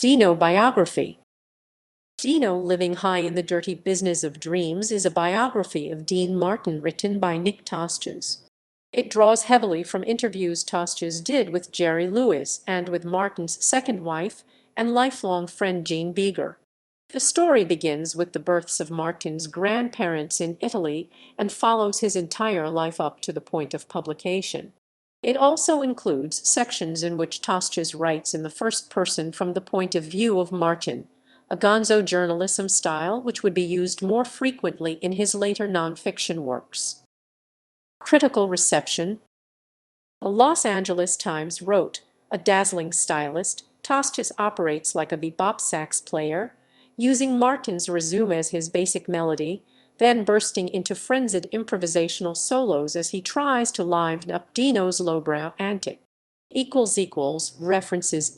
Dino Biography. Dino, Living High in the Dirty Business of Dreams is a biography of Dean Martin written by Nick Tosches. It draws heavily from interviews Tosches did with Jerry Lewis and with Martin's second wife and lifelong friend Jeanne Biegger. The story begins with the births of Martin's grandparents in Italy and follows his entire life up to the point of publication. It also includes sections in which Tosches writes in the first person from the point of view of Martin, a gonzo journalism style which would be used more frequently in his later nonfiction works. Critical reception. The Los Angeles Times wrote, "A dazzling stylist, Tosches operates like a bebop sax player, using Martin's resume as his basic melody, then bursting into frenzied improvisational solos as he tries to liven up Dino's lowbrow antic. References